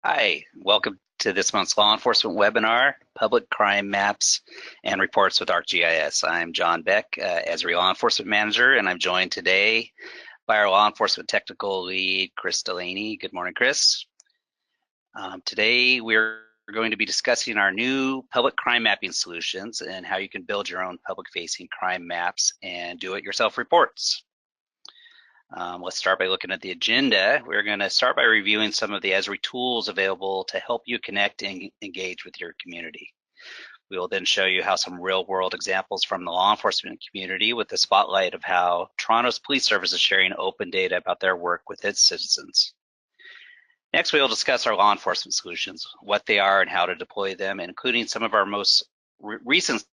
Hi, welcome to this month's law enforcement webinar, Public Crime Maps and Reports with ArcGIS. I'm John Beck, Esri Law Enforcement Manager, and I'm joined today by our Law Enforcement Technical Lead, Chris Delaney. Good morning, Chris. Today we're going to be discussing our new public crime mapping solutions and how you can build your own public-facing crime maps and do-it-yourself reports. Let's start by looking at the agenda. We're going to start by reviewing some of the Esri tools available to help you connect and engage with your community. We will then show you how some real-world examples from the law enforcement community with the spotlight of how Toronto's police service is sharing open data about their work with its citizens. Next, we will discuss our law enforcement solutions, what they are and how to deploy them, including some of our most recent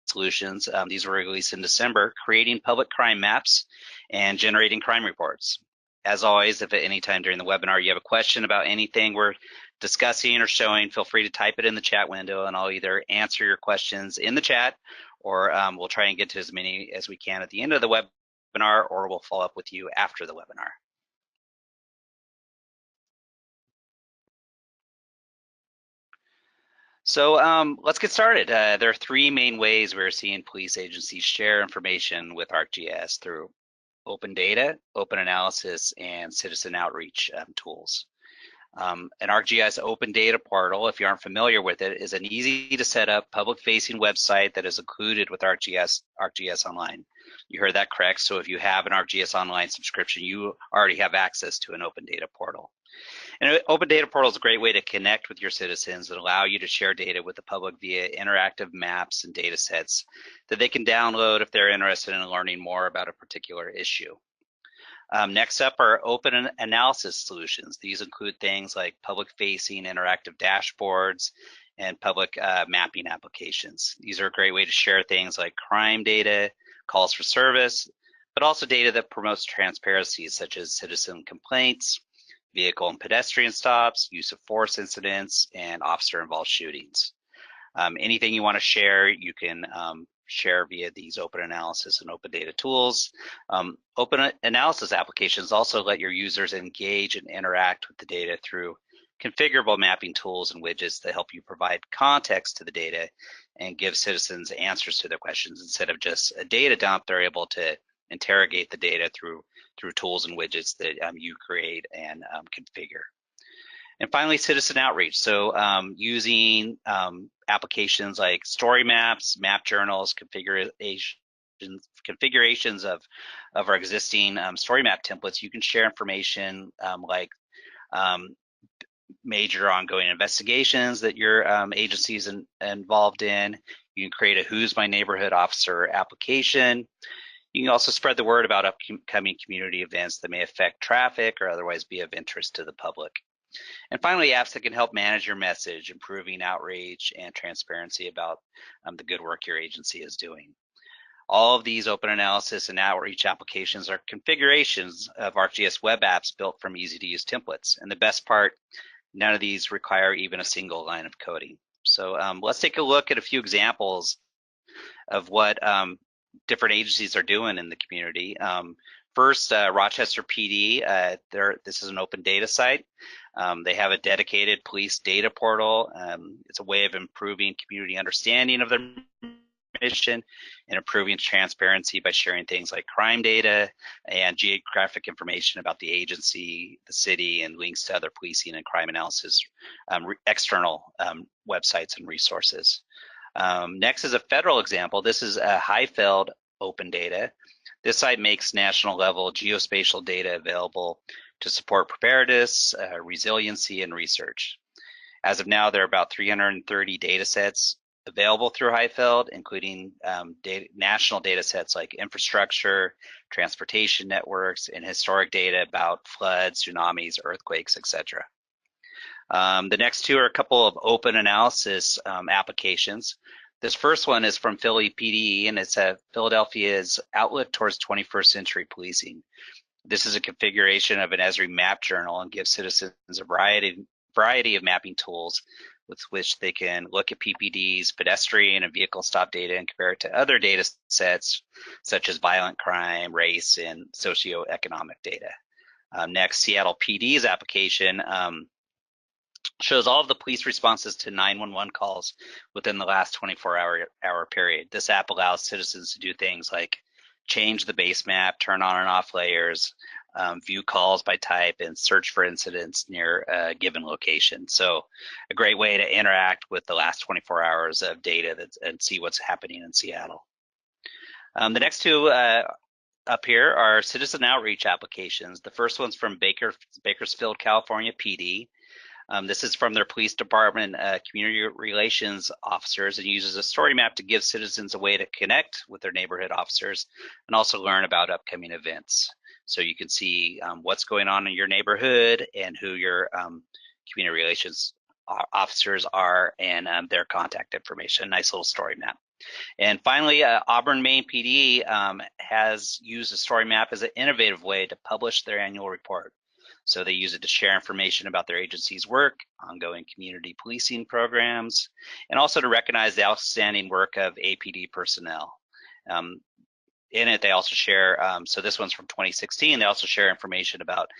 solutions. These were released in December, creating public crime maps and generating crime reports. As always, if at any time during the webinar you have a question about anything we're discussing or showing, feel free to type it in the chat window and I'll either answer your questions in the chat or we'll try and get to as many as we can at the end of the webinar, or we'll follow up with you after the webinar. So let's get started. There are three main ways we're seeing police agencies share information with ArcGIS: through open data, open analysis, and citizen outreach tools. An ArcGIS open data portal, if you aren't familiar with it, is an easy to set up public-facing website that is included with ArcGIS Online. You heard that correct. So if you have an ArcGIS Online subscription, you already have access to an open data portal. And an open data portal is a great way to connect with your citizens and allow you to share data with the public via interactive maps and data sets that they can download if they're interested in learning more about a particular issue. Next up are open analysis solutions. These include things like public-facing interactive dashboards and public mapping applications. These are a great way to share things like crime data, calls for service, but also data that promotes transparency, such as citizen complaints, vehicle and pedestrian stops, use of force incidents, and officer-involved shootings. Anything you want to share, you can share via these open analysis and open data tools. Open analysis applications also let your users engage and interact with the data through configurable mapping tools and widgets that help you provide context to the data and give citizens answers to their questions. Instead of just a data dump, they're able to interrogate the data through tools and widgets that you create and configure. And finally, citizen outreach. So using applications like story maps, map journals, configurations of our existing story map templates, you can share information like major ongoing investigations that your agency is involved in. You can create a Who's My Neighborhood Officer application. You can also spread the word about upcoming community events that may affect traffic or otherwise be of interest to the public. And finally, apps that can help manage your message, improving outreach and transparency about the good work your agency is doing. All of these open analysis and outreach applications are configurations of ArcGIS web apps built from easy-to-use templates. And the best part, none of these require even a single line of coding. So let's take a look at a few examples of what different agencies are doing in the community. First, Rochester PD, this is an open data site. They have a dedicated police data portal. It's a way of improving community understanding of their mission and improving transparency by sharing things like crime data and geographic information about the agency, the city, and links to other policing and crime analysis external websites and resources. Next is a federal example. This is a Highfield open data. This site makes national level geospatial data available to support preparedness, resiliency, and research. As of now, there are about 330 data sets available through Highfield, including national data sets like infrastructure, transportation networks, and historic data about floods, tsunamis, earthquakes, etc. The next two are a couple of open analysis applications. This first one is from Philly PD, and it's Philadelphia's outlook towards 21st century policing. This is a configuration of an Esri map journal and gives citizens a variety of mapping tools with which they can look at PPDs, pedestrian and vehicle stop data, and compare it to other data sets such as violent crime, race, and socioeconomic data. Next, Seattle PD's application Shows all of the police responses to 911 calls within the last 24-hour period. This app allows citizens to do things like change the base map, turn on and off layers, view calls by type, and search for incidents near a given location. So a great way to interact with the last 24 hours of data and see what's happening in Seattle. The next two up here are citizen outreach applications. The first one's from Bakersfield, California PD. This is from their police department community relations officers, and uses a story map to give citizens a way to connect with their neighborhood officers and also learn about upcoming events. So you can see what's going on in your neighborhood and who your community relations officers are and their contact information. Nice little story map. And finally, Auburn, Maine PD has used a story map as an innovative way to publish their annual report. So they use it to share information about their agency's work, ongoing community policing programs, and also to recognize the outstanding work of APD personnel. In it, they also share, so this one's from 2016, they also share information about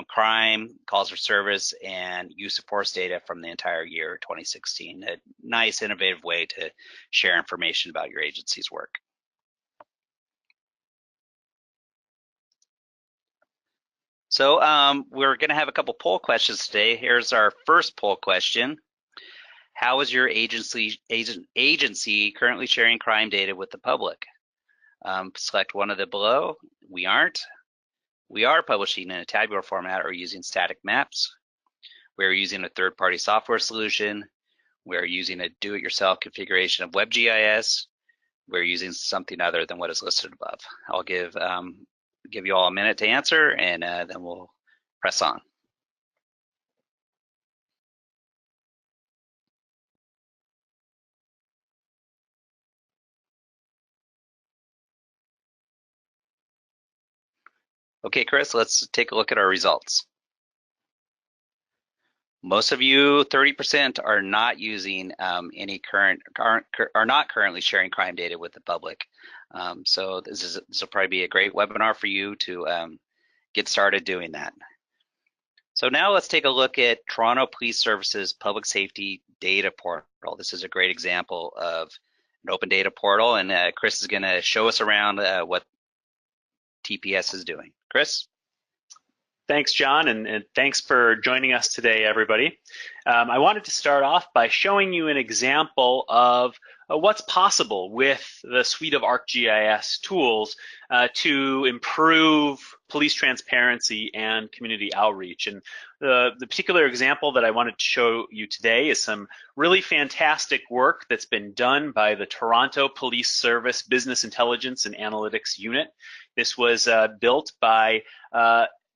crime, calls for service, and use of force data from the entire year 2016. A nice, innovative way to share information about your agency's work. So we're going to have a couple poll questions today. Here's our first poll question. How is your agency currently sharing crime data with the public? Select one of the below. We aren't. We are publishing in a tabular format or using static maps. We're using a third-party software solution. We're using a do-it-yourself configuration of WebGIS. We're using something other than what is listed above. I'll give you all a minute to answer, and then we'll press on. Okay, Chris, let's take a look at our results. Most of you, 30%, are not using are not currently sharing crime data with the public. So this will probably be a great webinar for you to get started doing that. So now let's take a look at Toronto Police Services Public Safety Data Portal. This is a great example of an open data portal, and Chris is going to show us around what TPS is doing. Chris? Thanks, John, and thanks for joining us today, everybody. I wanted to start off by showing you an example of what's possible with the suite of ArcGIS tools to improve police transparency and community outreach. And the particular example that I wanted to show you today is some really fantastic work that's been done by the Toronto Police Service Business Intelligence and Analytics Unit. This was built by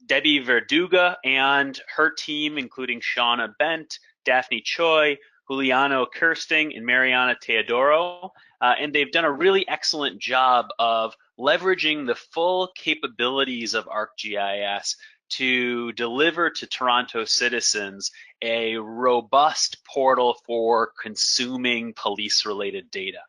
Debbie Verduga and her team, including Shauna Bent, Daphne Choi, Juliano Kirsting, and Mariana Teodoro. And they've done a really excellent job of leveraging the full capabilities of ArcGIS to deliver to Toronto citizens a robust portal for consuming police-related data.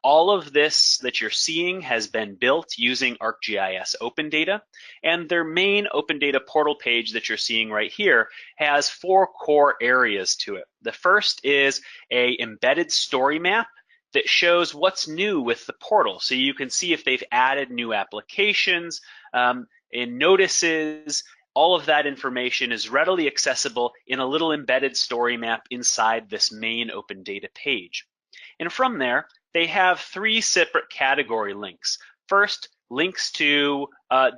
All of this that you're seeing has been built using ArcGIS Open Data, and their main Open Data portal page that you're seeing right here has 4 core areas to it. The first is an embedded story map that shows what's new with the portal. So you can see if they've added new applications and notices. All of that information is readily accessible in a little embedded story map inside this main Open Data page. And from there, they have 3 separate category links. First, links to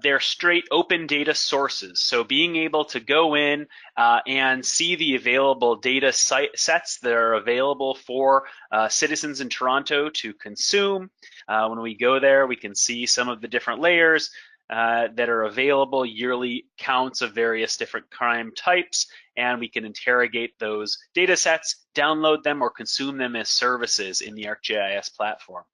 their straight open data sources. So being able to go in and see the available data sets that are available for citizens in Toronto to consume. When we go there, we can see some of the different layers that are available, yearly counts of various different crime types, and we can interrogate those data sets, download them, or consume them as services in the ArcGIS platform.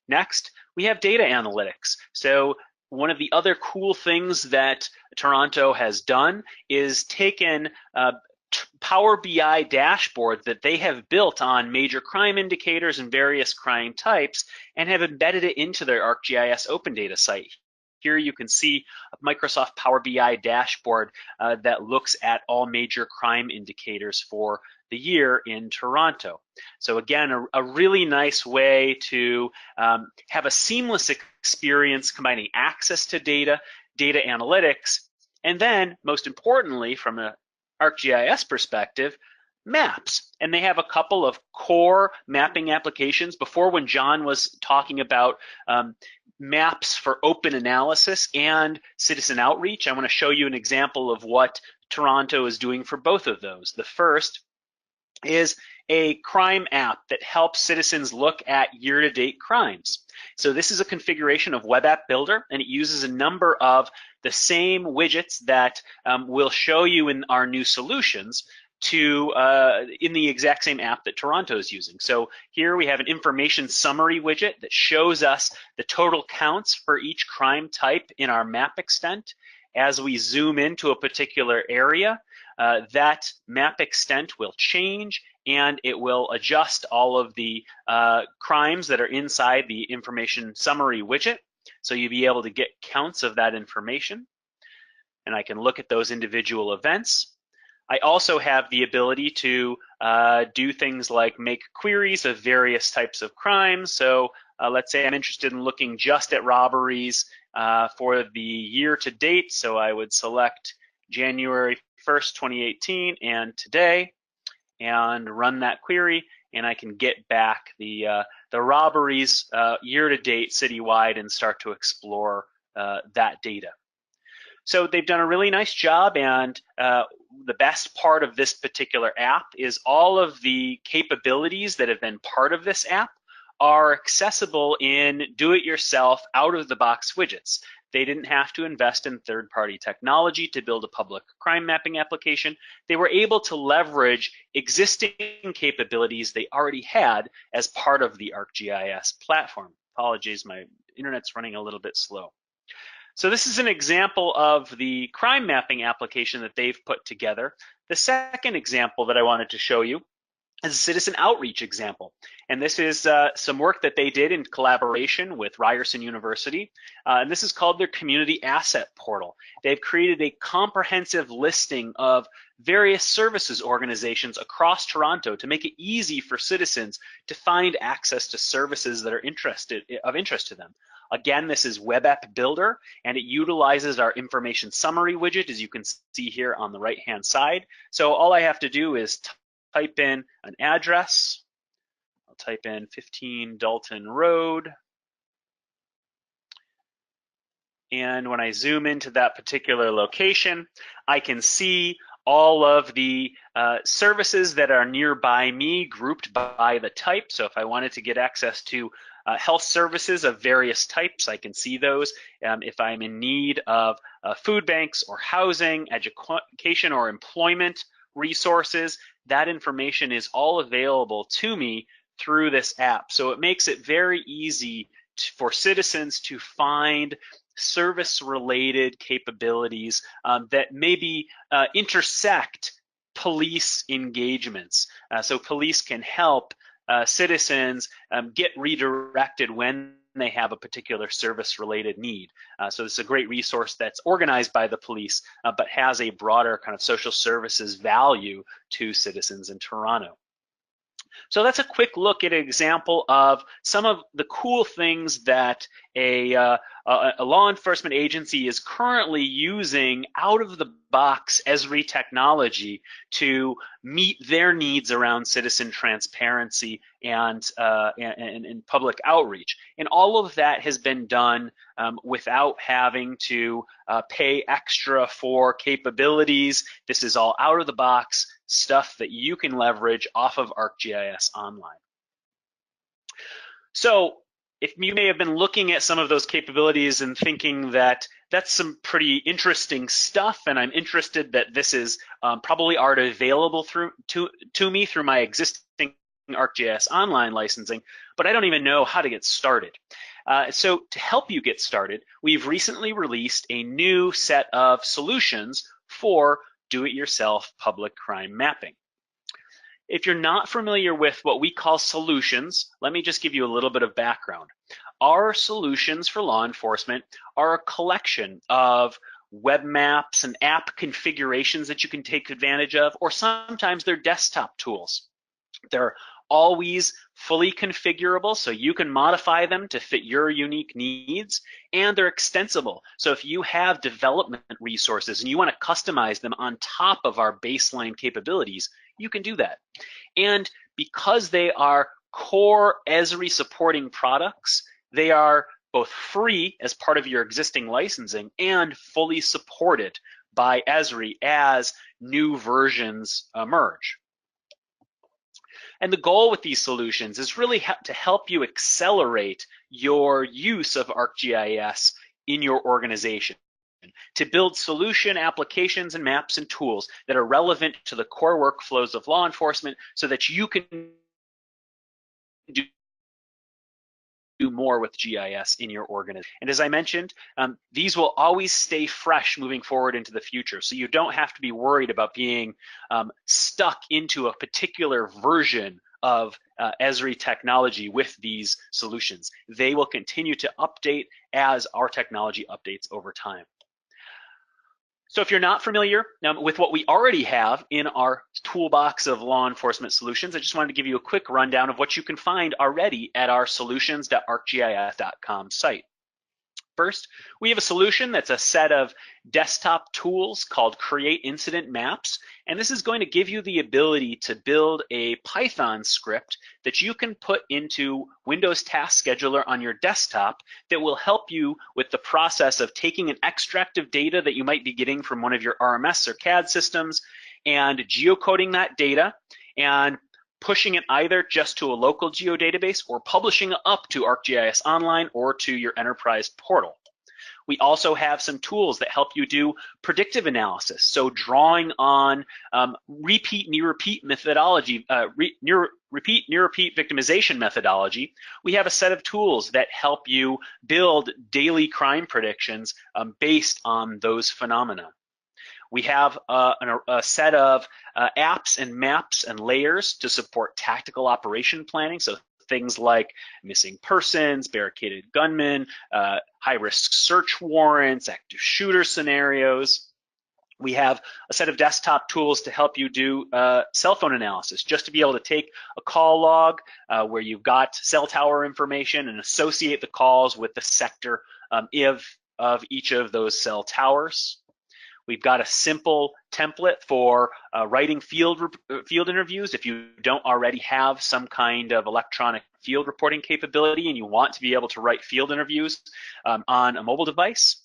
Next, we have data analytics. So one of the other cool things that Toronto has done is taken Power BI dashboard that they have built on major crime indicators and various crime types and have embedded it into their ArcGIS Open Data site Here you can see a Microsoft Power BI dashboard that looks at all major crime indicators for the year in Toronto. So again, a really nice way to have a seamless experience combining access to data, data analytics, and then most importantly, from an ArcGIS perspective, maps. And they have a couple of core mapping applications. Before, when John was talking about maps for open analysis and citizen outreach, I want to show you an example of what Toronto is doing for both of those. The first is a crime app that helps citizens look at year-to-date crimes. So this is a configuration of Web App Builder, and it uses a number of the same widgets that we'll show you in our new solutions to in the exact same app that Toronto is using. So here we have an information summary widget that shows us the total counts for each crime type in our map extent. As we zoom into a particular area, that map extent will change and it will adjust all of the crimes that are inside the information summary widget. So you'll be able to get counts of that information. And I can look at those individual events. I also have the ability to do things like make queries of various types of crimes. So let's say I'm interested in looking just at robberies for the year to date. So I would select January 1st, 2018 and today and run that query, and I can get back the robberies year to date citywide and start to explore that data. So they've done a really nice job, and the best part of this particular app is all of the capabilities that have been part of this app are accessible in do-it-yourself, out-of-the-box widgets. They didn't have to invest in third-party technology to build a public crime mapping application. They were able to leverage existing capabilities they already had as part of the ArcGIS platform. Apologies, my internet's running a little bit slow. So this is an example of the crime mapping application that they've put together. The second example that I wanted to show you is a citizen outreach example. And this is some work that they did in collaboration with Ryerson University. And this is called their Community Asset Portal. They've created a comprehensive listing of various services organizations across Toronto to make it easy for citizens to find access to services that are of interest to them. Again, this is Web App Builder, and it utilizes our information summary widget, as you can see here on the right-hand side. So all I have to do is type in an address. I'll type in 15 Dalton Road. And when I zoom into that particular location, I can see all of the services that are nearby me grouped by the type. So if I wanted to get access to health services of various types, I can see those. If I'm in need of food banks or housing, education or employment resources, that information is all available to me through this app. So it makes it very easy for citizens to find service-related capabilities that maybe intersect police engagements. So police can help citizens get redirected when they have a particular service-related need. So this is a great resource that's organized by the police, but has a broader kind of social services value to citizens in Toronto. So that's a quick look at an example of some of the cool things that a law enforcement agency is currently using out-of-the-box Esri technology to meet their needs around citizen transparency and public outreach. And all of that has been done without having to pay extra for capabilities. This is all out-of-the-box stuff that you can leverage off of ArcGIS Online. So if you may have been looking at some of those capabilities and thinking that that's some pretty interesting stuff, and I'm interested that this is probably already available to me through my existing ArcGIS Online licensing, but I don't even know how to get started. So to help you get started, we've recently released a new set of solutions for do-it-yourself public crime mapping. If you're not familiar with what we call solutions, let me just give you a little bit of background. our solutions for law enforcement are a collection of web maps and app configurations that you can take advantage of, or sometimes they're desktop tools. They're always fully configurable, so you can modify them to fit your unique needs, and they're extensible. So if you have development resources and you want to customize them on top of our baseline capabilities, you can do that. And because they are core Esri supporting products, they are both free as part of your existing licensing and fully supported by Esri as new versions emerge. And the goal with these solutions is really to help you accelerate your use of ArcGIS in your organization, to build solution applications and maps and tools that are relevant to the core workflows of law enforcement so that you can do more with GIS in your organization. And as I mentioned, these will always stay fresh moving forward into the future. So you don't have to be worried about being stuck into a particular version of Esri technology with these solutions. They will continue to update as our technology updates over time. So if you're not familiar with what we already have in our toolbox of law enforcement solutions, I just wanted to give you a quick rundown of what you can find already at our solutions.arcgis.com site. First, we have a solution that's a set of desktop tools called Create Incident Maps, and this is going to give you the ability to build a Python script that you can put into Windows Task Scheduler on your desktop that will help you with the process of taking an extract of data that you might be getting from one of your RMS or CAD systems and geocoding that data and pushing it either just to a local geodatabase or publishing it up to ArcGIS Online or to your enterprise portal. We also have some tools that help you do predictive analysis. So drawing on repeat, near-repeat methodology, repeat, near-repeat victimization methodology, we have a set of tools that help you build daily crime predictions based on those phenomena. We have a set of apps and maps and layers to support tactical operation planning. So things like missing persons, barricaded gunmen, high-risk search warrants, active shooter scenarios. We have a set of desktop tools to help you do cell phone analysis, just to be able to take a call log where you've got cell tower information and associate the calls with the sector of each of those cell towers. We've got a simple template for writing field interviews. If you don't already have some kind of electronic field reporting capability and you want to be able to write field interviews on a mobile device.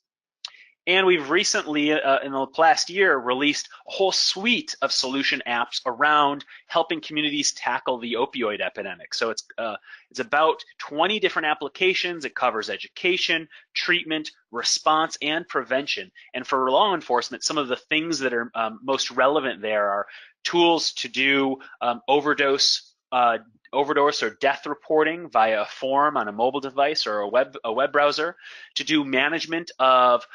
And we've recently, in the last year, released a whole suite of solution apps around helping communities tackle the opioid epidemic. So it's about 20 different applications. It covers education, treatment, response, and prevention. And for law enforcement, some of the things that are most relevant there are tools to do overdose or death reporting via a form on a mobile device or a web browser, to do management of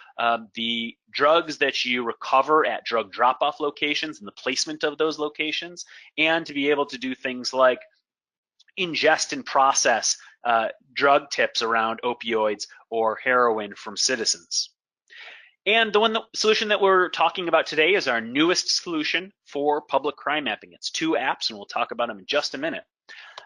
the drugs that you recover at drug drop-off locations and the placement of those locations, and to be able to do things like ingest and process drug tips around opioids or heroin from citizens. And the solution that we're talking about today is our newest solution for public crime mapping. It's 2 apps, and we'll talk about them in just a minute.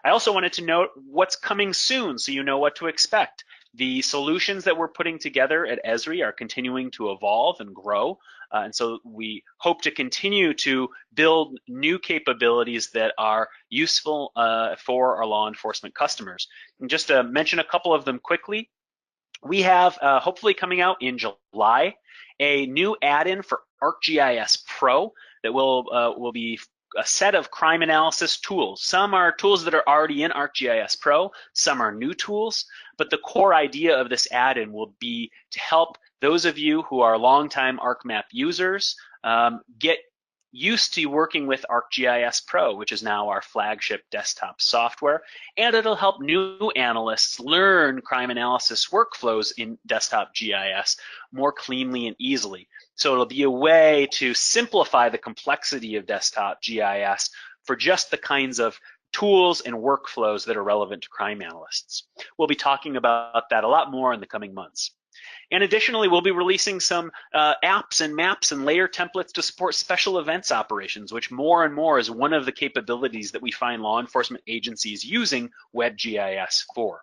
I also wanted to note what's coming soon so you know what to expect. The solutions that we're putting together at Esri are continuing to evolve and grow. And so we hope to continue to build new capabilities that are useful for our law enforcement customers. And just to mention a couple of them quickly, we have hopefully coming out in July a new add-in for ArcGIS Pro that will be a set of crime analysis tools. Some are tools that are already in ArcGIS Pro, some are new tools, but the core idea of this add-in will be to help those of you who are longtime ArcMap users get used to working with ArcGIS Pro, which is now our flagship desktop software, and it'll help new analysts learn crime analysis workflows in desktop GIS more cleanly and easily. So it'll be a way to simplify the complexity of desktop GIS for just the kinds of tools and workflows that are relevant to crime analysts. We'll be talking about that a lot more in the coming months. And additionally, we'll be releasing some apps and maps and layer templates to support special events operations, which more and more is one of the capabilities that we find law enforcement agencies using WebGIS for.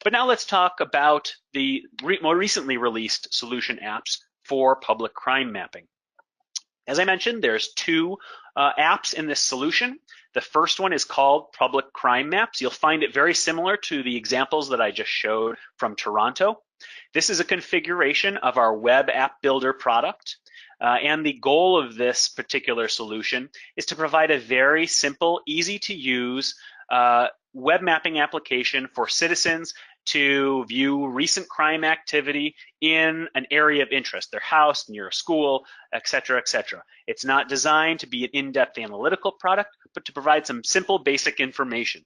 But now let's talk about the more recently released solution apps for public crime mapping. As I mentioned, there's two apps in this solution. The first one is called Public Crime Maps. You'll find it very similar to the examples that I just showed from Toronto. This is a configuration of our web app builder product. And the goal of this particular solution is to provide a very simple, easy to use web mapping application for citizens to view recent crime activity in an area of interest, their house, near a school, et cetera, et cetera. It's not designed to be an in-depth analytical product, but to provide some simple basic information.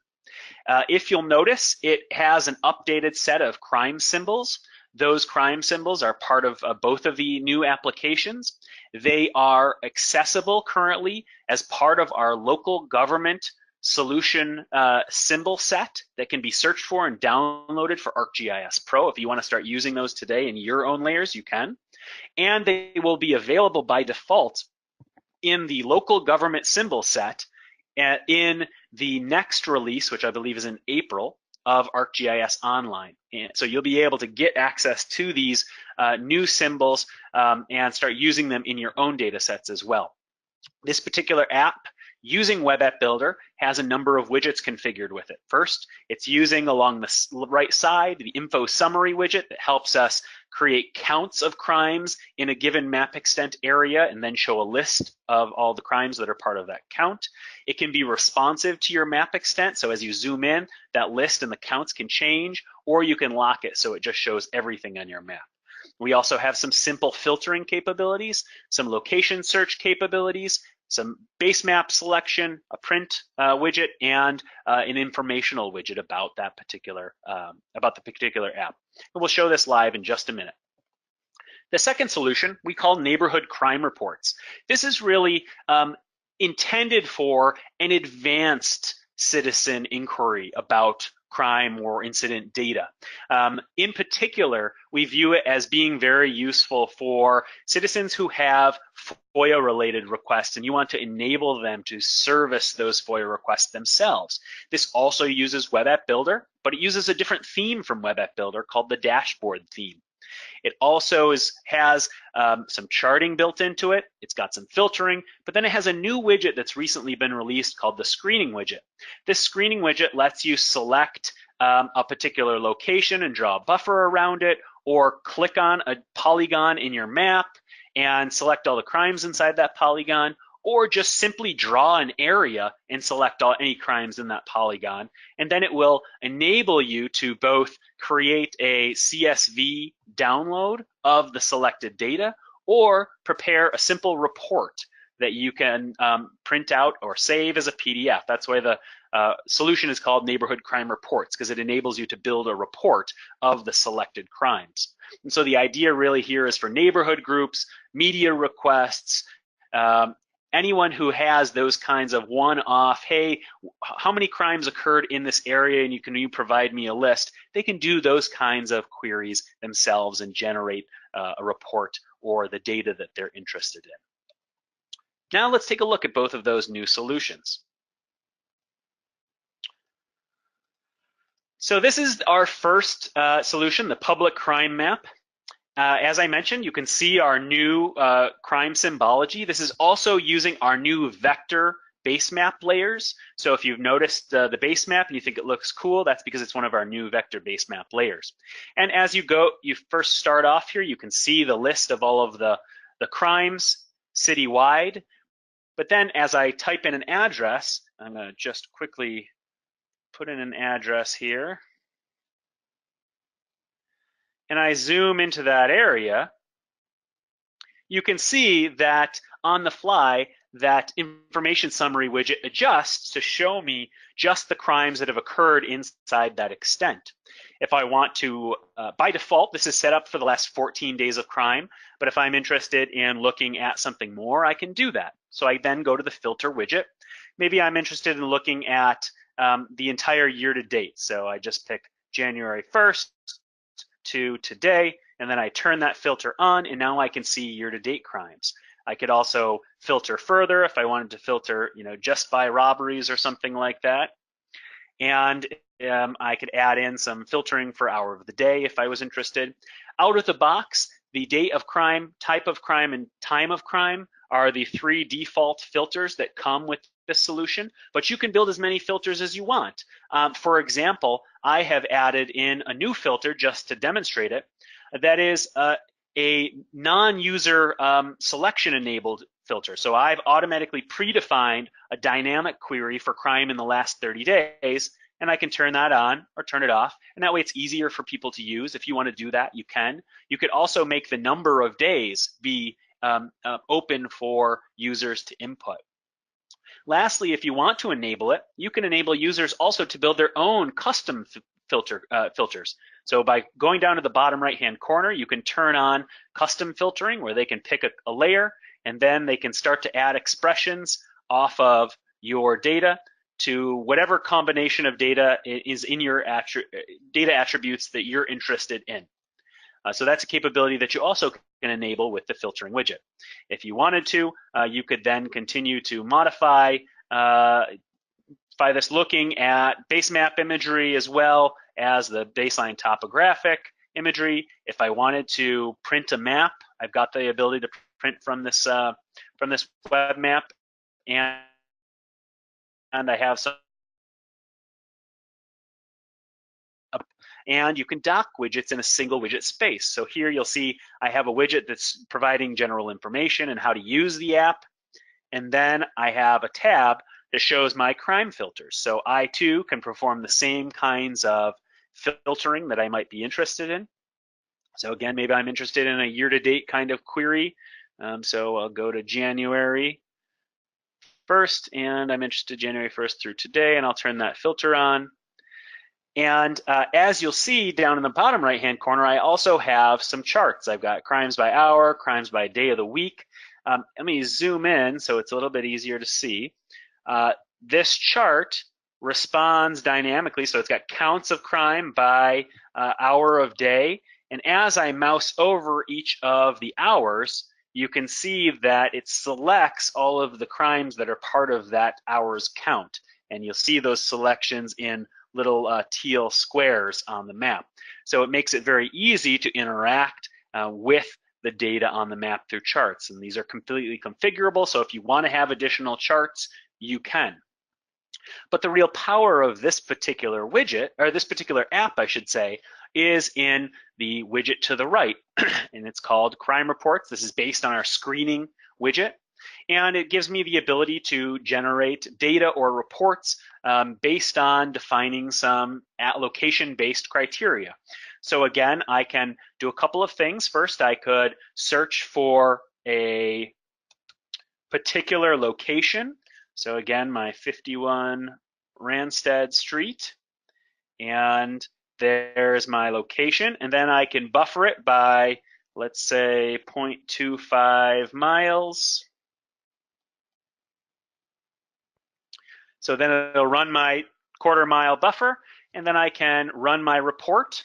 If you'll notice, it has an updated set of crime symbols. Those crime symbols are part of both of the new applications. They are accessible currently as part of our local government solution symbol set that can be searched for and downloaded for ArcGIS Pro. If you want to start using those today in your own layers, you can. And they will be available by default in the local government symbol set in the next release, which I believe is in April, of ArcGIS Online. And so you'll be able to get access to these new symbols and start using them in your own data sets as well. This particular app, using Web App Builder, has a number of widgets configured with it. First, it's using along the right side the info summary widget that helps us create counts of crimes in a given map extent area and then show a list of all the crimes that are part of that count. It can be responsive to your map extent, so as you zoom in, that list and the counts can change, or you can lock it so it just shows everything on your map. We also have some simple filtering capabilities, some location search capabilities, some base map selection, a print widget, and an informational widget about that particular the particular app. And we'll show this live in just a minute. The second solution we call neighborhood crime reports. This is really intended for an advanced citizen inquiry about crime or incident data. In particular, we view it as being very useful for citizens who have FOIA-related requests, and you want to enable them to service those FOIA requests themselves. This also uses Web App Builder, but it uses a different theme from Web App Builder called the dashboard theme. It also has some charting built into it. It's got some filtering, but then it has a new widget that's recently been released called the screening widget. This screening widget lets you select a particular location and draw a buffer around it, or click on a polygon in your map and select all the crimes inside that polygon, or just simply draw an area and select any crimes in that polygon. And then it will enable you to both create a CSV download of the selected data or prepare a simple report that you can print out or save as a PDF. That's why the solution is called Neighborhood Crime Reports, because it enables you to build a report of the selected crimes. And so the idea really here is for neighborhood groups, media requests, anyone who has those kinds of one-off, hey, how many crimes occurred in this area and can you provide me a list? They can do those kinds of queries themselves and generate a report or the data that they're interested in. Now let's take a look at both of those new solutions. So this is our first solution, the public crime map. As I mentioned, you can see our new crime symbology. This is also using our new vector base map layers. So if you've noticed the base map and you think it looks cool, that's because it's one of our new vector base map layers. And as you go, you first start off here, you can see the list of all of the crimes citywide. But then as I type in an address, I'm going to just quickly put in an address here, and I zoom into that area, you can see that on the fly, that information summary widget adjusts to show me just the crimes that have occurred inside that extent. If I want to, by default, this is set up for the last 14 days of crime, but if I'm interested in looking at something more, I can do that. So I then go to the filter widget, maybe I'm interested in looking at the entire year to date. So I just pick January 1st to today, and then I turn that filter on, and now I can see year-to-date crimes. I could also filter further if I wanted to filter, just by robberies or something like that. And I could add in some filtering for hour of the day if I was interested. Out of the box, the date of crime, type of crime, and time of crime are the 3 default filters that come with this solution, but you can build as many filters as you want. For example, I have added in a new filter just to demonstrate it. That is a non-user selection enabled filter. So I've automatically predefined a dynamic query for crime in the last 30 days, and I can turn that on or turn it off, and that way it's easier for people to use. If you want to do that, you can. You could also make the number of days be open for users to input. Lastly, if you want to enable it, you can enable users also to build their own custom filters. So by going down to the bottom right-hand corner, you can turn on custom filtering where they can pick a layer, and then they can start to add expressions off of your data to whatever combination of data is in your data attributes that you're interested in. So that's a capability that you also can enable with the filtering widget. If you wanted to, you could then continue to modify by this looking at base map imagery as well as the baseline topographic imagery. If I wanted to print a map, I've got the ability to print from this web map, and I have some. And you can dock widgets in a single widget space. So here you'll see I have a widget that's providing general information and how to use the app. And then I have a tab that shows my crime filters. So I too can perform the same kinds of filtering that I might be interested in. So again, maybe I'm interested in a year-to-date kind of query. So I'll go to January 1st, and I'm interested January 1st through today, and I'll turn that filter on. And as you'll see down in the bottom right-hand corner, I also have some charts. I've got crimes by hour, crimes by day of the week. Let me zoom in so it's a little bit easier to see. This chart responds dynamically, so it's got counts of crime by hour of day. And as I mouse over each of the hours, you can see that it selects all of the crimes that are part of that hour's count. And you'll see those selections in little teal squares on the map. So it makes it very easy to interact with the data on the map through charts. And these are completely configurable, so if you want to have additional charts, you can. But the real power of this particular widget, or this particular app, I should say, is in the widget to the right, and it's called Crime Reports. This is based on our screening widget. And it gives me the ability to generate data or reports based on defining some location-based criteria. So again, I can do a couple of things. First, I could search for a particular location. So again, my 51 Randstad Street, and there's my location. And then I can buffer it by, let's say, 0.25 miles. So then it'll run my quarter-mile buffer, and then I can run my report.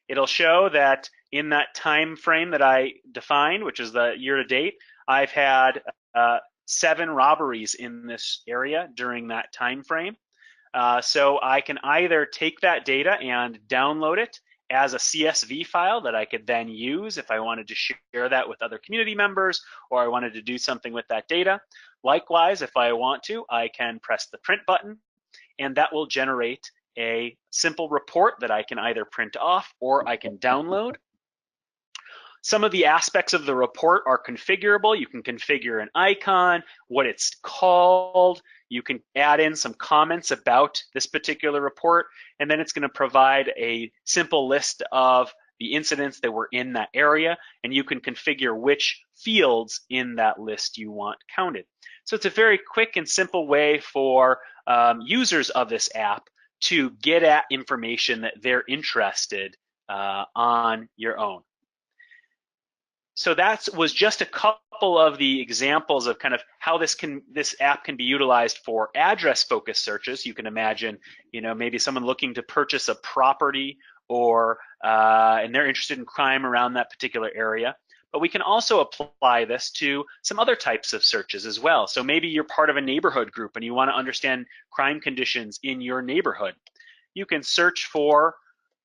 It'll show that in that time frame that I defined, which is the year-to-date, I've had 7 robberies in this area during that time frame. So I can either take that data and download it as a CSV file that I could then use if I wanted to share that with other community members, or I wanted to do something with that data. Likewise, if I want to, I can press the print button, and that will generate a simple report that I can either print off or I can download. Some of the aspects of the report are configurable. You can configure an icon, what it's called. You can add in some comments about this particular report, and then it's going to provide a simple list of the incidents that were in that area, and you can configure which fields in that list you want counted. So it's a very quick and simple way for users of this app to get at information that they're interested on your own. So that was just a couple couple of the examples of kind of how this app can be utilized for address-focused searches. You can imagine, maybe someone looking to purchase a property, or and they're interested in crime around that particular area. But we can also apply this to some other types of searches as well. So maybe you're part of a neighborhood group and you want to understand crime conditions in your neighborhood. You can search for,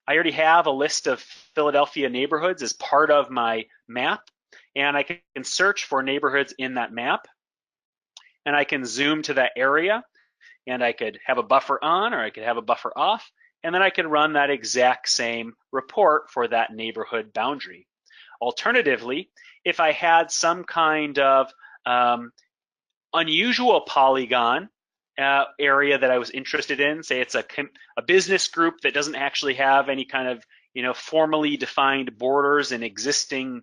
I already have a list of Philadelphia neighborhoods as part of my map, and I can search for neighborhoods in that map, and I can zoom to that area, and I could have a buffer on or I could have a buffer off, and then I can run that exact same report for that neighborhood boundary. Alternatively, if I had some kind of unusual polygon area that I was interested in, say it's a business group that doesn't actually have any kind of formally defined borders and existing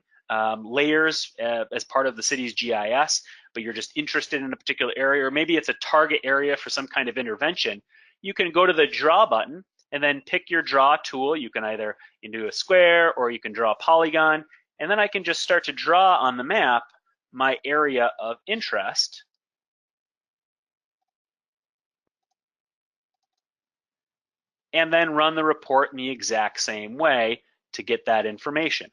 layers as part of the city's GIS, but you're just interested in a particular area, or maybe it's a target area for some kind of intervention, you can go to the draw button and then pick your draw tool. You can either do a square or you can draw a polygon, and then I can just start to draw on the map my area of interest. And then run the report in the exact same way to get that information.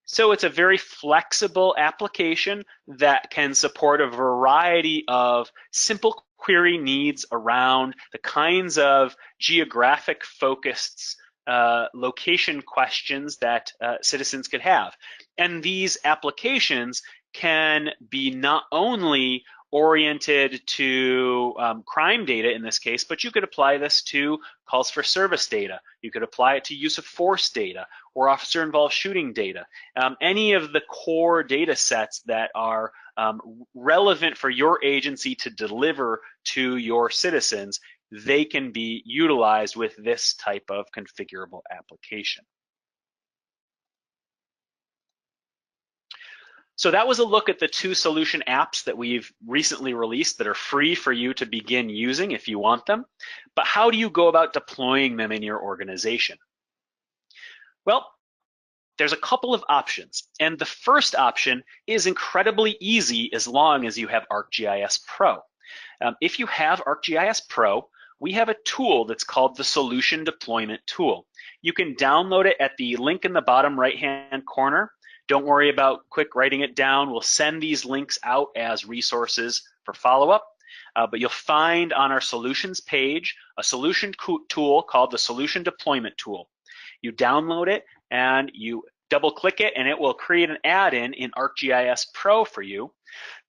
So it's a very flexible application that can support a variety of simple query needs around the kinds of geographic focused location questions that citizens could have. And these applications can be not only oriented to crime data in this case, but you could apply this to calls for service data. You could apply it to use of force data or officer involved shooting data. Any of the core data sets that are relevant for your agency to deliver to your citizens, they can be utilized with this type of configurable application. So that was a look at the 2 solution apps that we've recently released that are free for you to begin using if you want them. But how do you go about deploying them in your organization? Well, there's a couple of options. And the first option is incredibly easy as long as you have ArcGIS Pro. If you have ArcGIS Pro, we have a tool that's called the Solution Deployment Tool. You can download it at the link in the bottom right-hand corner. Don't worry about quick writing it down. We'll send these links out as resources for follow-up. But you'll find on our solutions page a solution tool called the Solution Deployment Tool. You download it and you double-click it, and it will create an add-in in ArcGIS Pro for you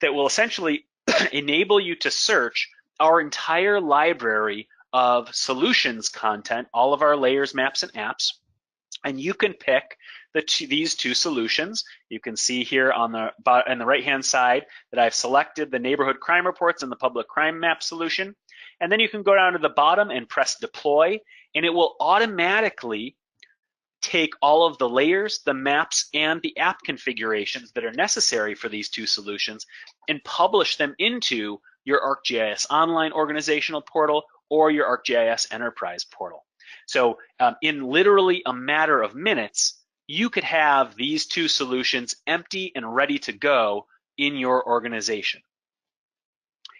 that will essentially enable you to search our entire library of solutions content, all of our layers, maps, and apps. And you can pick these 2 solutions. You can see here on the right-hand side that I've selected the neighborhood crime reports and the public crime map solution. And then you can go down to the bottom and press deploy, and it will automatically take all of the layers, the maps, and the app configurations that are necessary for these 2 solutions and publish them into your ArcGIS Online Organizational Portal or your ArcGIS Enterprise Portal. So in literally a matter of minutes, you could have these 2 solutions empty and ready to go in your organization.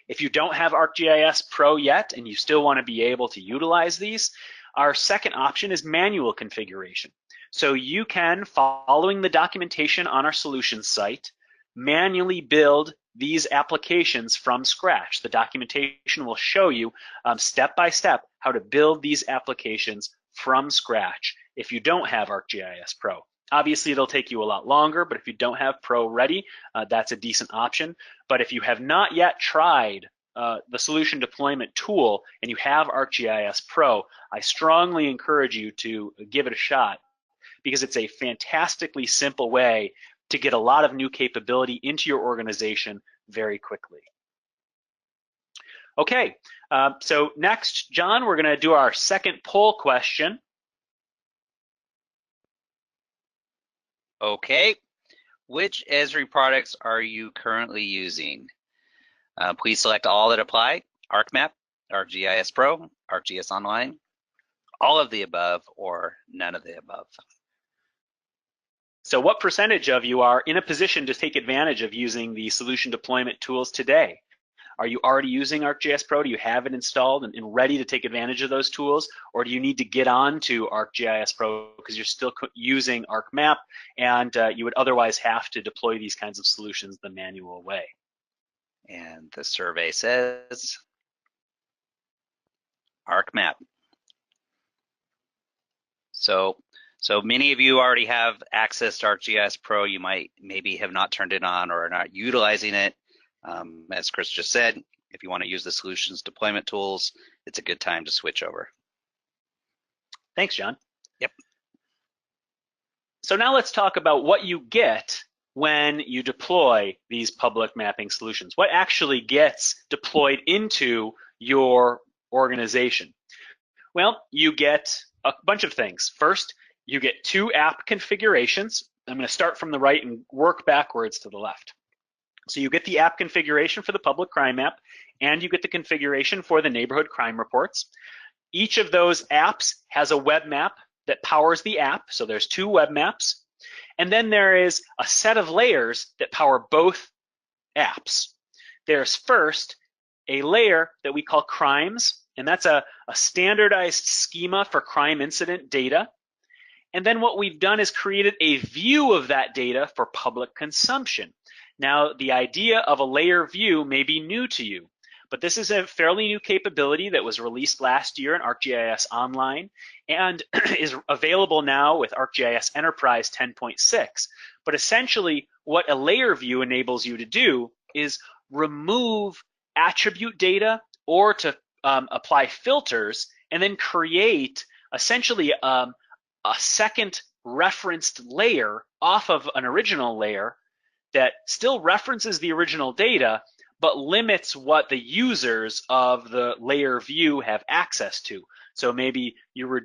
If you don't have ArcGIS Pro yet and you still want to be able to utilize these, our second option is manual configuration. So you can, following the documentation on our solutions site, manually build these applications from scratch. The documentation will show you step by step how to build these applications from scratch if you don't have ArcGIS Pro. Obviously, it'll take you a lot longer, but if you don't have Pro ready, that's a decent option. But if you have not yet tried the solution deployment tool and you have ArcGIS Pro, I strongly encourage you to give it a shot because it's a fantastically simple way to get a lot of new capability into your organization very quickly. Okay, so next, John, we're gonna do our second poll question. Okay, which Esri products are you currently using? Please select all that apply: ArcMap, ArcGIS Pro, ArcGIS Online, all of the above, or none of the above. So what percentage of you are in a position to take advantage of using the solution deployment tools today? Are you already using ArcGIS Pro? Do you have it installed and ready to take advantage of those tools? Or do you need to get on to ArcGIS Pro because you're still using ArcMap and you would otherwise have to deploy these kinds of solutions the manual way? And the survey says ArcMap. So many of you already have access to ArcGIS Pro. You maybe have not turned it on or are not utilizing it. As Chris just said, if you want to use the solutions deployment tools, it's a good time to switch over. Thanks, John. Yep. So now let's talk about what you get when you deploy these public mapping solutions. What actually gets deployed into your organization? Well, you get a bunch of things. First, you get 2 app configurations. I'm going to start from the right and work backwards to the left. So you get the app configuration for the public crime map, and you get the configuration for the neighborhood crime reports. Each of those apps has a web map that powers the app, so there's 2 web maps. And then there is a set of layers that power both apps. There's first a layer that we call crimes, and that's a standardized schema for crime incident data. And then what we've done is created a view of that data for public consumption. Now, the idea of a layer view may be new to you, but this is a fairly new capability that was released last year in ArcGIS Online and is available now with ArcGIS Enterprise 10.6. But essentially, what a layer view enables you to do is remove attribute data or to apply filters and then create essentially a second referenced layer off of an original layer that still references the original data, but limits what the users of the layer view have access to. So maybe you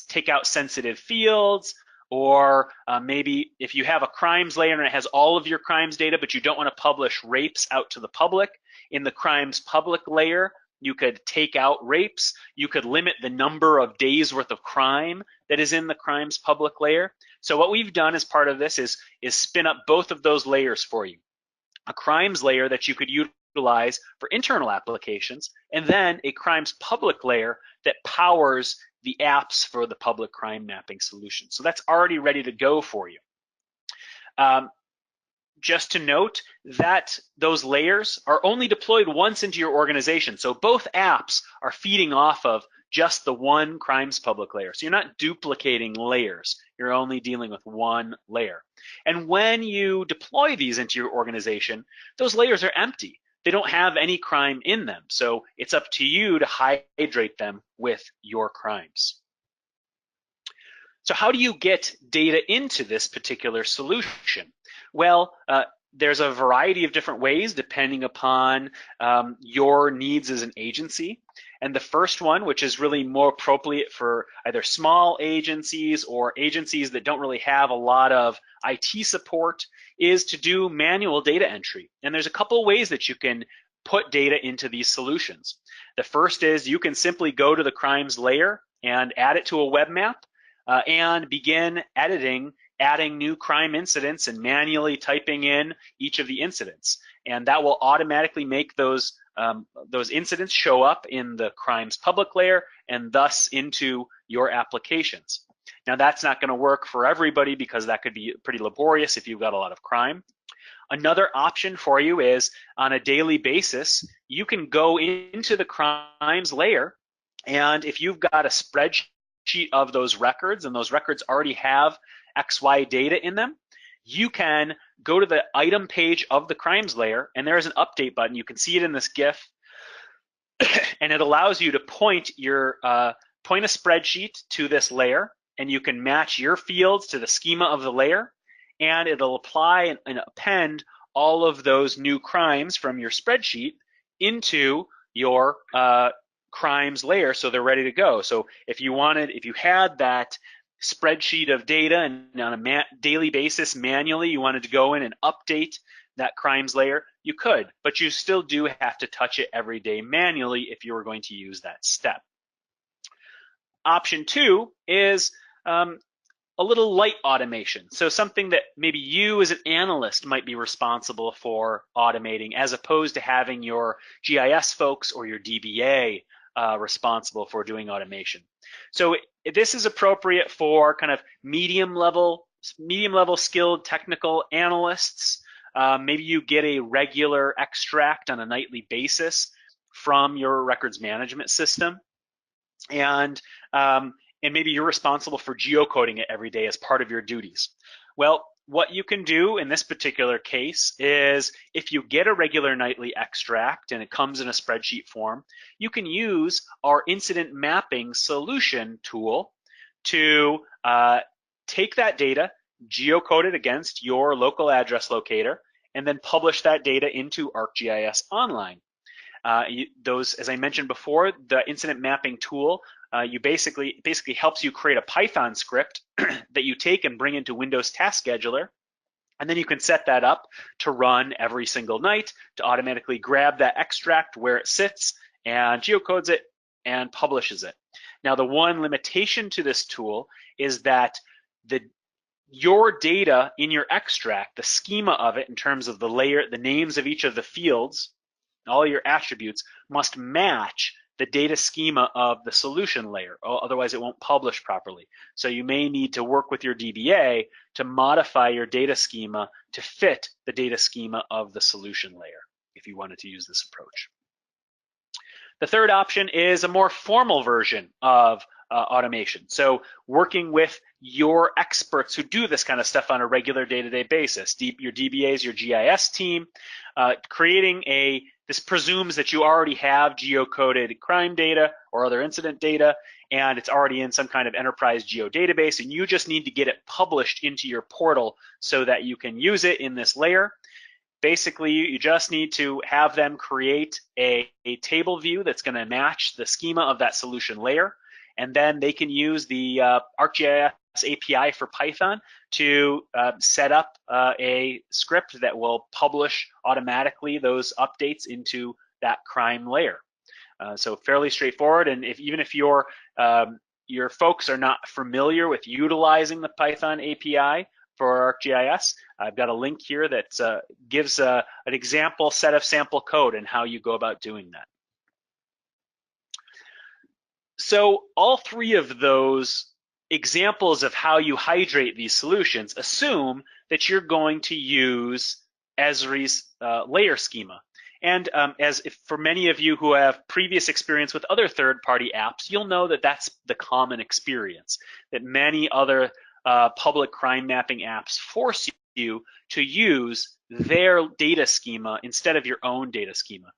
take out sensitive fields, or maybe if you have a crimes layer and it has all of your crimes data, but you don't want to publish rapes out to the public, in the crimes public layer, you could take out rapes. You could limit the number of days worth of crime that is in the crimes public layer. So what we've done as part of this is spin up both of those layers for you. A crimes layer that you could utilize for internal applications, and then a crimes public layer that powers the apps for the public crime mapping solution. So that's already ready to go for you. Just to note that those layers are only deployed once into your organization. So both apps are feeding off of just the one crimes public layer. So you're not duplicating layers. You're only dealing with one layer. And when you deploy these into your organization, those layers are empty. They don't have any crime in them. So it's up to you to hydrate them with your crimes. So how do you get data into this particular solution? Well, there's a variety of different ways depending upon your needs as an agency. And the first one, which is really more appropriate for either small agencies or agencies that don't really have a lot of IT support, is to do manual data entry. And there's a couple ways that you can put data into these solutions. The first is you can simply go to the crimes layer and add it to a web map and begin adding new crime incidents and manually typing in each of the incidents. And that will automatically make those incidents show up in the crimes public layer and thus into your applications. Now that's not going to work for everybody because that could be pretty laborious if you've got a lot of crime. Another option for you is on a daily basis, you can go into the crimes layer, and if you've got a spreadsheet of those records and those records already have XY data in them, you can go to the item page of the crimes layer, and there is an update button. You can see it in this GIF, and it allows you to point a spreadsheet to this layer, and you can match your fields to the schema of the layer, and it'll apply and append all of those new crimes from your spreadsheet into your crimes layer, so they're ready to go. So if you had that spreadsheet of data and on a daily basis manually you wanted to go in and update that crimes layer, you could, but you still do have to touch it every day manually if you were going to use that step. Option two is a a little light automation. So something that maybe you as an analyst might be responsible for automating, as opposed to having your GIS folks or your DBA responsible for doing automation. So this is appropriate for kind of medium level skilled technical analysts. Maybe you get a regular extract on a nightly basis from your records management system, and maybe you're responsible for geocoding it every day as part of your duties. Well, what you can do in this particular case is, if you get a regular nightly extract and it comes in a spreadsheet form, you can use our incident mapping solution tool to take that data, geocode it against your local address locator, and then publish that data into ArcGIS Online. Those, as I mentioned before, the incident mapping tool basically helps you create a Python script that you take and bring into Windows Task Scheduler, and then you can set that up to run every single night to automatically grab that extract where it sits and geocodes it and publishes it. Now, the one limitation to this tool is that your data in your extract, the schema of it in terms of the layer, the names of each of the fields, all your attributes must match the data schema of the solution layer, otherwise it won't publish properly. So you may need to work with your DBA to modify your data schema to fit the data schema of the solution layer if you wanted to use this approach. The third option is a more formal version of automation. So working with your experts who do this kind of stuff on a regular day-to-day basis, your DBAs, your GIS team, creating this presumes that you already have geocoded crime data or other incident data, and it's already in some kind of enterprise geodatabase, and you just need to get it published into your portal so that you can use it in this layer. Basically, you just need to have them create a table view that's going to match the schema of that solution layer, and then they can use the ArcGIS API for Python to set up a script that will publish automatically those updates into that crime layer. So fairly straightforward, and even if your folks are not familiar with utilizing the Python API for ArcGIS, I've got a link here that gives an example set of sample code and how you go about doing that. So all three of those examples of how you hydrate these solutions assume that you're going to use Esri's layer schema. And for many of you who have previous experience with other third-party apps, you'll know that that's the common experience, that many other public crime mapping apps force you to use their data schema instead of your own data schema.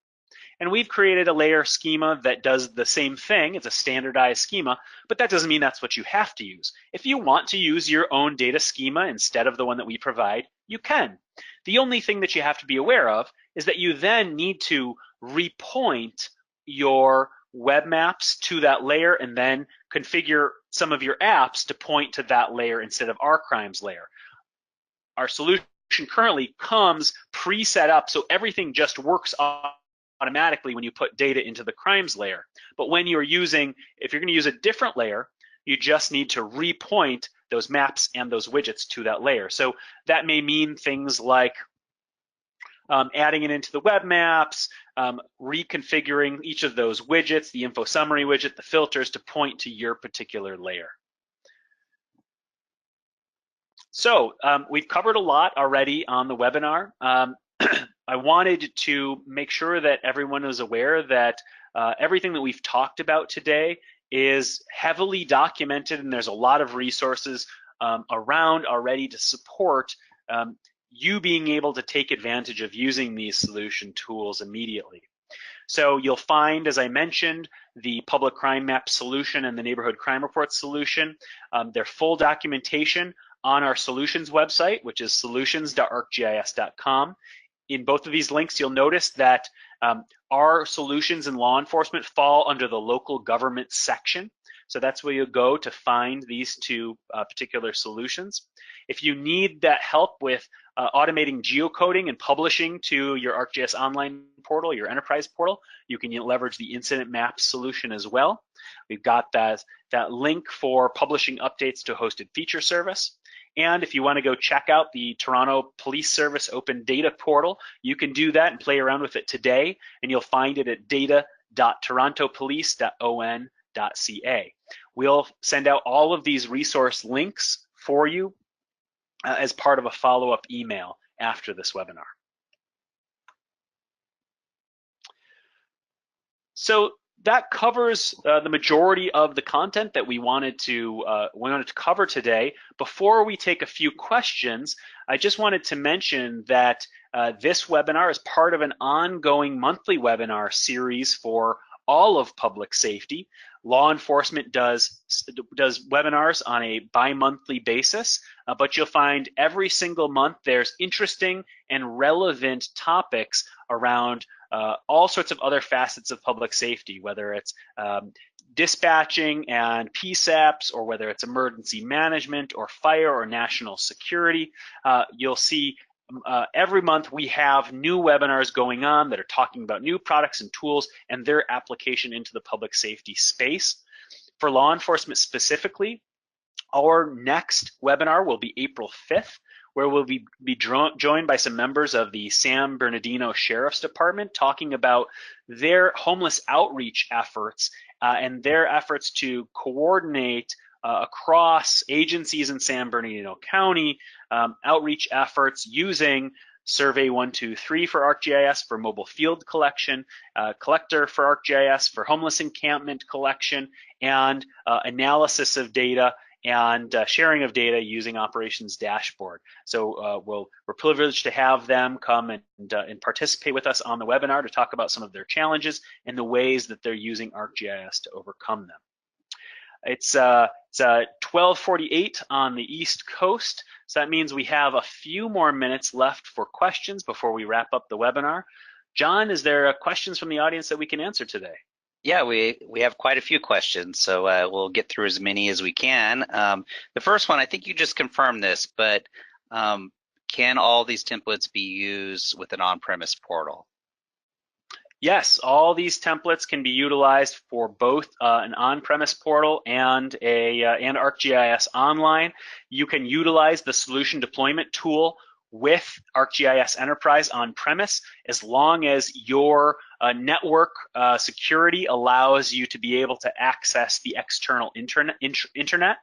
And we've created a layer schema that does the same thing. It's a standardized schema, but that doesn't mean that's what you have to use. If you want to use your own data schema instead of the one that we provide, you can. The only thing that you have to be aware of is that you then need to repoint your web maps to that layer and then configure some of your apps to point to that layer instead of our crimes layer. Our solution currently comes pre-set up, so everything just works automatically when you put data into the crimes layer. But when you're using, if you're going to use a different layer, you just need to repoint those maps and those widgets to that layer. So that may mean things like adding it into the web maps, reconfiguring each of those widgets, the info summary widget, the filters to point to your particular layer. So we've covered a lot already on the webinar. I wanted to make sure that everyone is aware that everything that we've talked about today is heavily documented, and there's a lot of resources around already to support you being able to take advantage of using these solution tools immediately. So you'll find, as I mentioned, the public crime map solution and the neighborhood crime report solution, their full documentation on our solutions website, which is solutions.arcgis.com. In both of these links, you'll notice that our solutions in law enforcement fall under the local government section. So that's where you'll go to find these two particular solutions. If you need that help with automating geocoding and publishing to your ArcGIS online portal, your enterprise portal. You can leverage the incident maps solution as well. We've got that link for publishing updates to hosted feature service. And if you want to go check out the Toronto Police Service Open Data Portal, you can do that and play around with it today, and you'll find it at data.torontopolice.on.ca. We'll send out all of these resource links for you as part of a follow-up email after this webinar. So that covers the majority of the content that we wanted to cover today. Before we take a few questions, I just wanted to mention that this webinar is part of an ongoing monthly webinar series for all of public safety. Law enforcement does webinars on a bi-monthly basis, but you'll find every single month there's interesting and relevant topics around all sorts of other facets of public safety, whether it's dispatching and PSAPs, or whether it's emergency management or fire or national security. You'll see every month we have new webinars going on that are talking about new products and tools and their application into the public safety space. For law enforcement specifically, our next webinar will be April 5th, where we'll be joined by some members of the San Bernardino Sheriff's Department talking about their homeless outreach efforts and their efforts to coordinate across agencies in San Bernardino County outreach efforts using Survey 123 for ArcGIS for mobile field collection, Collector for ArcGIS for homeless encampment collection, and analysis of data and sharing of data using Operations Dashboard. So we're privileged to have them come and participate with us on the webinar to talk about some of their challenges and the ways that they're using ArcGIS to overcome them. It's 12:48 on the East Coast, so that means we have a few more minutes left for questions before we wrap up the webinar. John, is there questions from the audience that we can answer today? Yeah, we have quite a few questions, so we'll get through as many as we can. The first one, I think you just confirmed this, but can all these templates be used with an on-premise portal? Yes, all these templates can be utilized for both an on-premise portal and ArcGIS Online. You can utilize the solution deployment tool with ArcGIS Enterprise on-premise as long as your network security allows you to be able to access the external internet.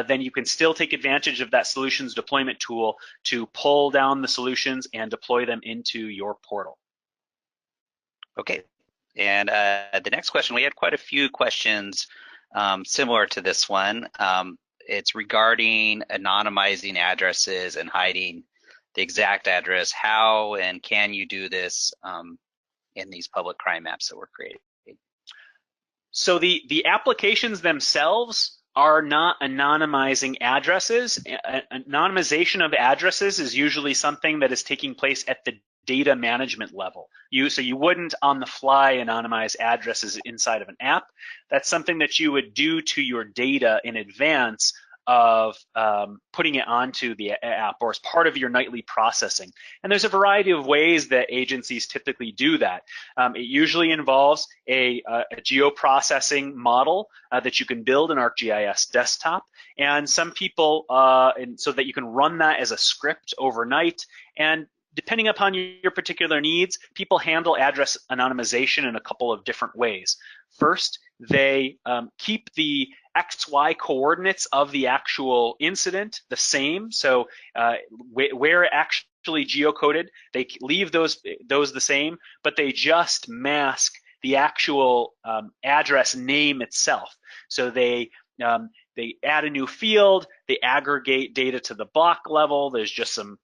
Then you can still take advantage of that solutions deployment tool to pull down the solutions and deploy them into your portal. Okay, and the next question, we had quite a few questions similar to this one. It's regarding anonymizing addresses and hiding the exact address. How and can you do this in these public crime maps that we're creating? So the applications themselves are not anonymizing addresses. Anonymization of addresses is usually something that is taking place at the data management level. So you wouldn't on the fly anonymize addresses inside of an app. That's something that you would do to your data in advance of putting it onto the app or as part of your nightly processing. And there's a variety of ways that agencies typically do that. It usually involves a geoprocessing model that you can build in ArcGIS Desktop, and some people, and so that you can run that as a script overnight. And depending upon your particular needs, people handle address anonymization in a couple of different ways. First, they keep the XY coordinates of the actual incident the same. So where actually geocoded, they leave those the same, but they just mask the actual address name itself. So they add a new field, they aggregate data to the block level. There's just some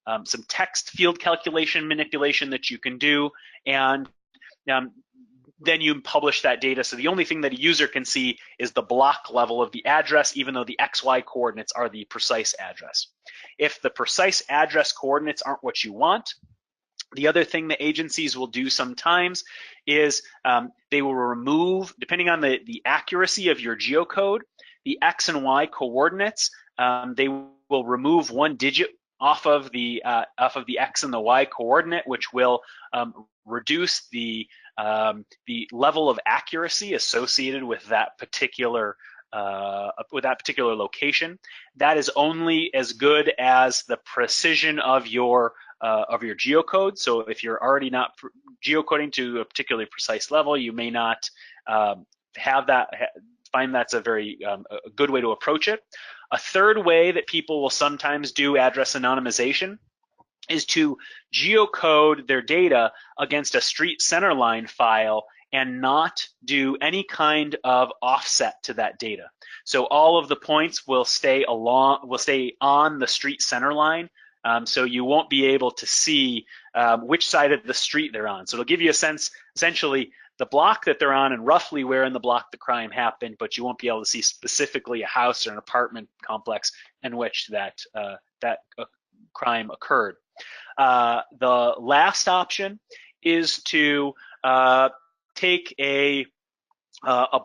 text field calculation manipulation that you can do, and then you publish that data. So the only thing that a user can see is the block level of the address, even though the XY coordinates are the precise address. If the precise address coordinates aren't what you want, the other thing that agencies will do sometimes is they will remove, depending on the accuracy of your geocode, the X and Y coordinates. They will remove one digit off of the X and the Y coordinate, which will reduce the level of accuracy associated with that particular location. That is only as good as the precision of your geocode. So if you're already not geocoding to a particularly precise level, you may not find that's a very a good way to approach it. A third way that people will sometimes do address anonymization is to geocode their data against a street centerline file and not do any kind of offset to that data. So all of the points will stay on the street centerline. So you won't be able to see which side of the street they're on. So it'll give you a sense, essentially, the block that they're on and roughly where in the block the crime happened, but you won't be able to see specifically a house or an apartment complex in which that crime occurred. The last option is to take a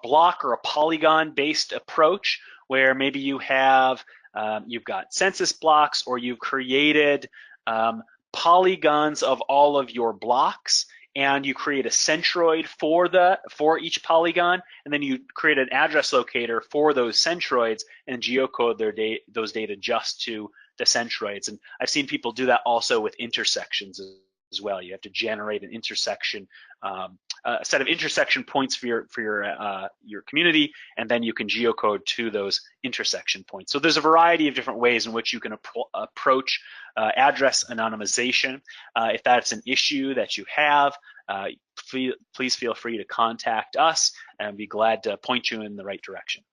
block or a polygon-based approach, where maybe you have you've got census blocks, or you've created polygons of all of your blocks, and you create a centroid for each polygon, and then you create an address locator for those centroids and geocode those data just to the centroids. And I've seen people do that also with intersections as well. You have to generate an intersection, a set of intersection points for your community, and then you can geocode to those intersection points. So there's a variety of different ways in which you can approach address anonymization. If that's an issue that you have, please feel free to contact us, and I'd be glad to point you in the right direction.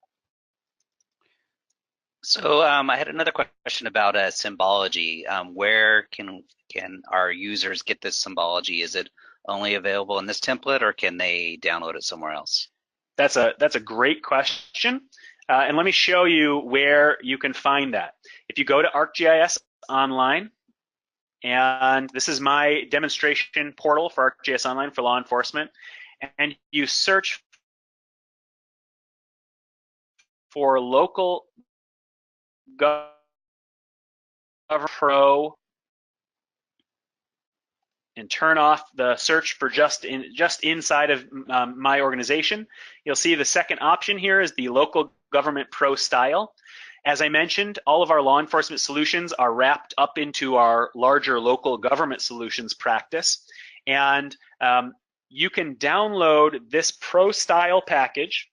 So I had another question about symbology. Where can our users get this symbology? Is it only available in this template, or can they download it somewhere else? That's a great question, and let me show you where you can find that. If you go to ArcGIS Online, and this is my demonstration portal for ArcGIS Online for law enforcement, and you search for local government pro and turn off the search for just inside of my organization, you'll see the second option here is the local government pro style. As I mentioned, all of our law enforcement solutions are wrapped up into our larger local government solutions practice. And you can download this pro style package,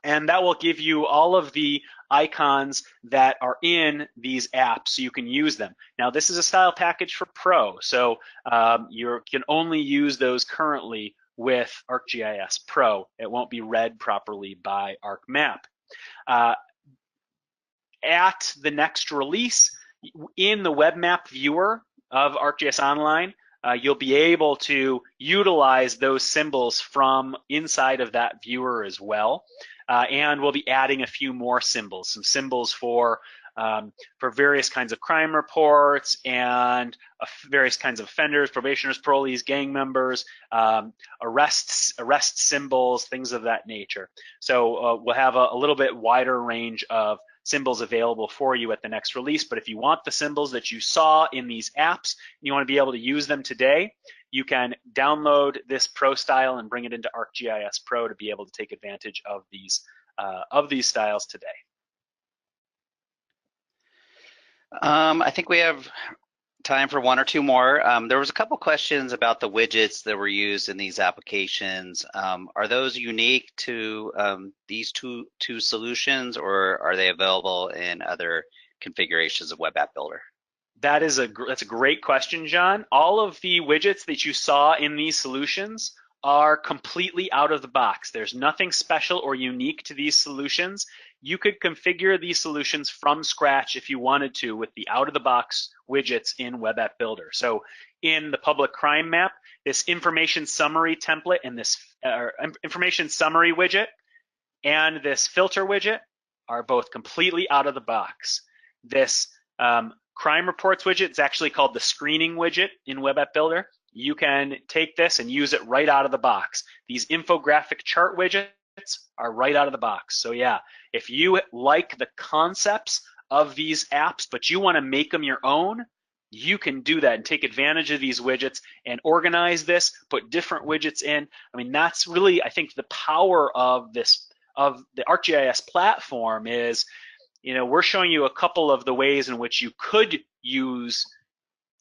and that will give you all of the icons that are in these apps so you can use them. Now, this is a style package for Pro, so you can only use those currently with ArcGIS Pro. It won't be read properly by ArcMap. At the next release, in the web map viewer of ArcGIS Online, you'll be able to utilize those symbols from inside of that viewer as well. And we'll be adding a few more symbols, some symbols for various kinds of crime reports and various kinds of offenders, probationers, parolees, gang members, arrest symbols, things of that nature. So we'll have a little bit wider range of symbols available for you at the next release. But if you want the symbols that you saw in these apps, and you want to be able to use them today, you can download this Pro style and bring it into ArcGIS Pro to be able to take advantage of these styles today. I think we have time for one or two more. There was a couple questions about the widgets that were used in these applications. Are those unique to these two solutions, or are they available in other configurations of Web App Builder? That's a great question, John. All of the widgets that you saw in these solutions are completely out of the box. There's nothing special or unique to these solutions. You could configure these solutions from scratch if you wanted to with the out-of-the-box widgets in Web App Builder. So in the public crime map, this information summary template and this information summary widget and this filter widget are both completely out of the box. This crime reports widget is actually called the screening widget in Web App Builder. You can take this and use it right out of the box. These infographic chart widgets are right out of the box. So yeah, if you like the concepts of these apps, but you want to make them your own, you can do that and take advantage of these widgets and organize this, put different widgets in. I mean, that's really, I think, the power of this, of the ArcGIS platform is, we're showing you a couple of the ways in which you could use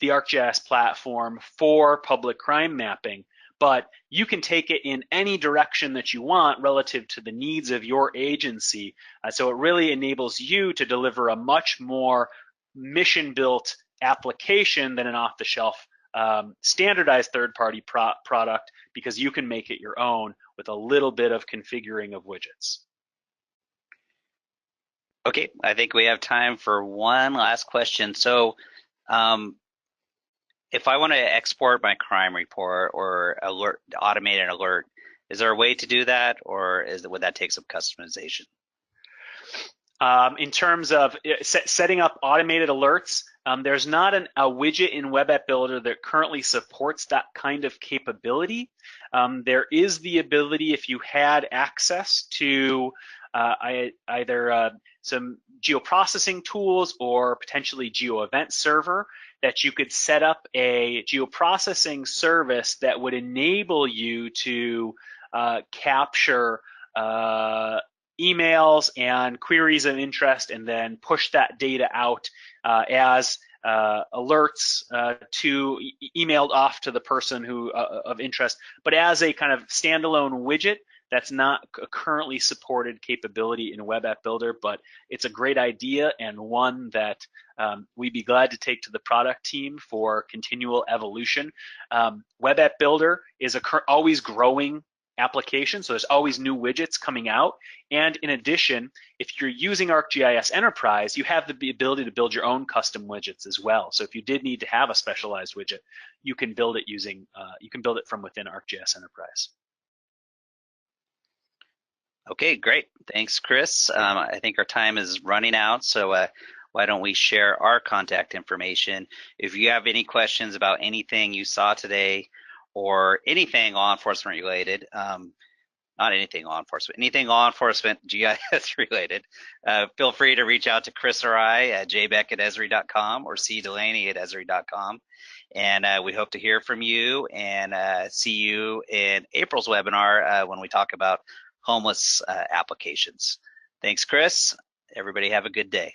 the ArcGIS platform for public crime mapping, but you can take it in any direction that you want relative to the needs of your agency. So it really enables you to deliver a much more mission-built application than an off-the-shelf standardized third-party product, because you can make it your own with a little bit of configuring of widgets. Okay, I think we have time for one last question. So if I want to export my crime report or automate an alert, is there a way to do that, or would that take some customization? In terms of setting up automated alerts, there's not a widget in Web App Builder that currently supports that kind of capability. There is the ability, if you had access to either some geoprocessing tools or potentially GeoEvent server, that you could set up a geoprocessing service that would enable you to capture emails and queries of interest, and then push that data out as alerts emailed off to the person who of interest, but as a kind of standalone widget. That's not a currently supported capability in Web App Builder, but it's a great idea and one that we'd be glad to take to the product team for continual evolution. Web App Builder is always growing application, so there's always new widgets coming out. And in addition, if you're using ArcGIS Enterprise, you have the ability to build your own custom widgets as well. So if you did need to have a specialized widget, you can build it using, you can build it from within ArcGIS Enterprise. Okay, great. Thanks, Chris. I think our time is running out, so why don't we share our contact information. If you have any questions about anything you saw today or anything law enforcement related, not anything law enforcement, anything law enforcement GIS related, feel free to reach out to Chris or I at jbeck@esri.com or cdelaney@esri.com. And we hope to hear from you and see you in April's webinar when we talk about homeless applications. Thanks, Chris. Everybody have a good day.